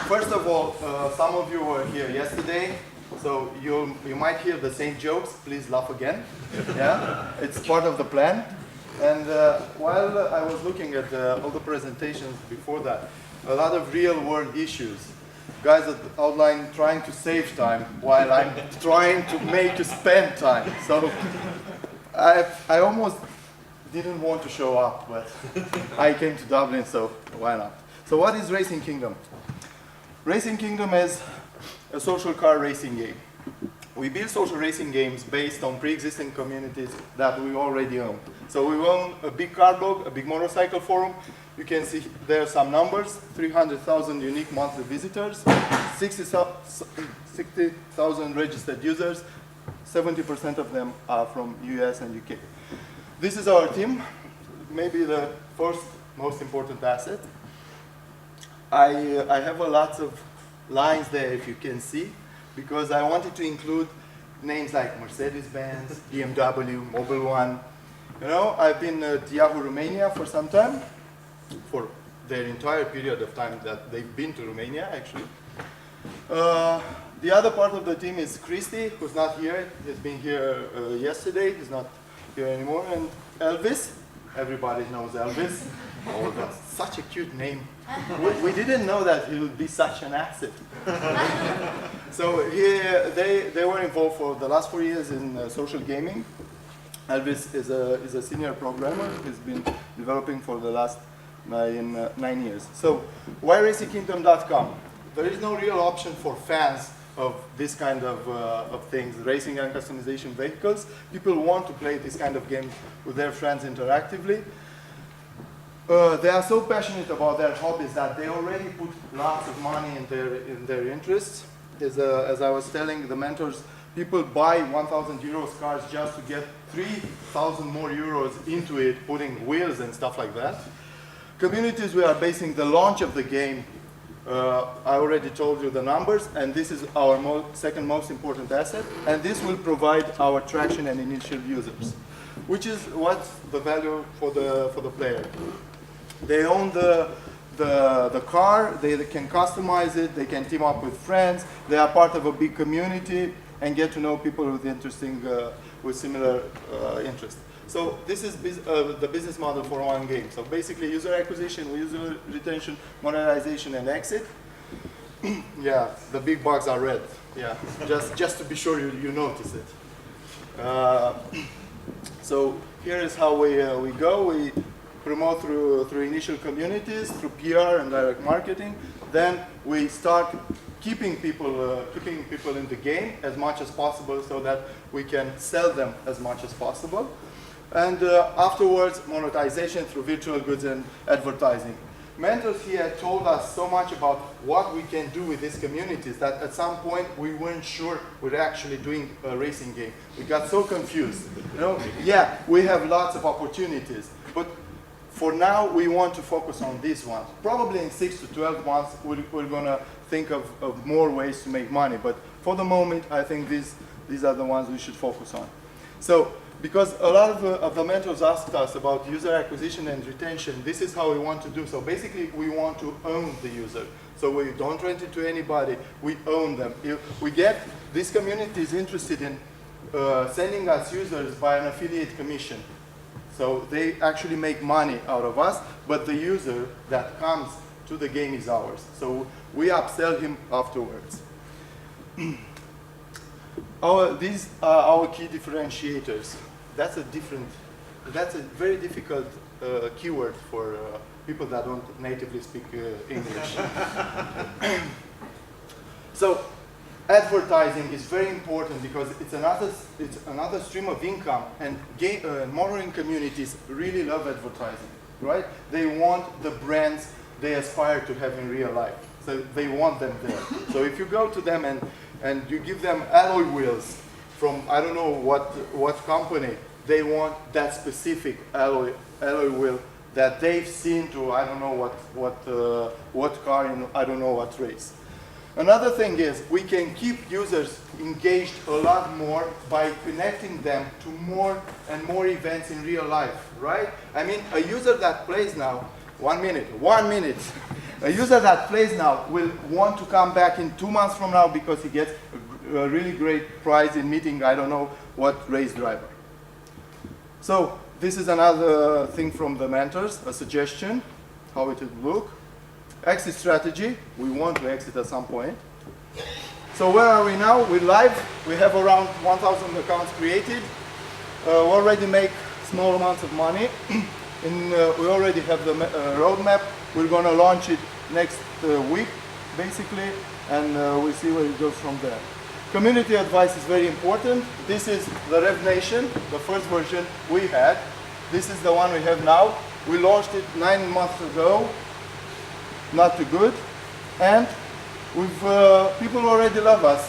First of all, some of you were here yesterday, so you might hear the same jokes. Please laugh again. Yeah, it's part of the plan. And while I was looking at all the presentations before that, a lot of real-world issues. Guys that outline trying to save time while I'm trying to make you spend time. So I almost didn't want to show up, but I came to Dublin, so why not? So what is Racing Kingdom? Racing Kingdom is a social car racing game. We build social racing games based on pre-existing communities that we already own. So we own a big car blog, a big motorcycle forum. You can see there are some numbers: 300,000 unique monthly visitors, 60,000 registered users, 70% of them are from US and UK. This is our team, maybe the first most important asset. I have a lot of lines there, if you can see, because I wanted to include names like Mercedes-Benz, BMW, Mobil One. You know, I've been at Yahoo Romania for some time, for their entire period of time that they've been to Romania, actually. The other part of the team is Christy, who's not here. He's been here yesterday. He's not here anymore. And Elvis. Everybody knows Elvis. Oh, that's such a cute name. We didn't know that he would be such an asset. So they were involved for the last 4 years in social gaming. Elvis is a senior programmer. He's been developing for the last 9 years. So why RacingKingdom.com? There is no real option for fans of this kind of things, racing and customization vehicles. People want to play this kind of games with their friends interactively. They are so passionate about their hobbies that they already put lots of money in their interests. As I was telling the mentors, people buy 1,000 euros cars just to get 3,000 more euros into it, putting wheels and stuff like that. Communities, we are basing the launch of the game. I already told you the numbers, and this is our second most important asset, and this will provide our traction and initial users, which is what's the value for the player. They own the car, they can customize it, they can team up with friends, they are part of a big community, and get to know people with similar interests. So this is the business model for one game. So basically user acquisition, user retention, monetization, and exit. Yeah, the big bugs are red. Yeah, just to be sure you notice it. So here is how we go. We promote through initial communities, through PR and direct marketing. Then we start keeping people in the game as much as possible so that we can sell them as much as possible. And afterwards, monetization through virtual goods and advertising. Mentors here told us so much about what we can do with these communities that at some point we weren't sure we're actually doing a racing game. We got so confused. You know, yeah, we have lots of opportunities, but for now we want to focus on these ones. Probably in 6 to 12 months we're going to think of more ways to make money, but for the moment I think these are the ones we should focus on. So, because a lot of the mentors asked us about user acquisition and retention, this is how we want to do. So basically, we want to own the user. So we don't rent it to anybody, we own them. We get these communities interested in sending us users by an affiliate commission. So they actually make money out of us, but the user that comes to the game is ours. So we upsell him afterwards. These are our key differentiators. That's a very difficult keyword for people that don't natively speak English. So advertising is very important because it's another stream of income, and motoring communities really love advertising, right? They want the brands they aspire to have in real life. So they want them there. So if you go to them and you give them alloy wheels from I don't know what company, they want that specific alloy wheel that they've seen to I don't know what car in I don't know what race. Another thing is we can keep users engaged a lot more by connecting them to more and more events in real life, right? I mean, a user that plays now 1 minute, A user that plays now will want to come back in 2 months from now because he gets a really great prize in meeting, I don't know what race driver. So this is another thing from the mentors, a suggestion, how it would look. Exit strategy, we want to exit at some point. So where are we now? We're live. We have around 1,000 accounts created. We already make small amounts of money. We already have the roadmap. We're going to launch it next week, basically, and we'll see where it goes from there. Community advice is very important. This is the Rev Nation, the first version we had. This is the one we have now. We launched it 9 months ago. Not too good. And people already love us.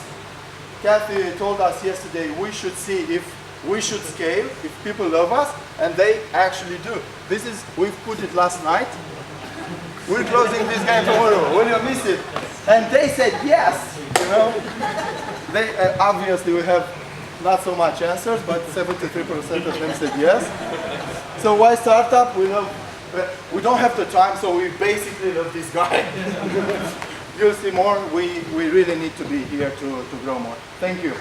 Kathy told us yesterday we should see if we should scale, if people love us, and they actually do. We've put it last night. We're closing this game tomorrow. Will you miss it? And they said yes. You know, obviously we have not so much answers, but 73% of them said yes. So why startup? We don't have the time, so we basically love this guy. You'll see more. We really need to be here to grow more. Thank you.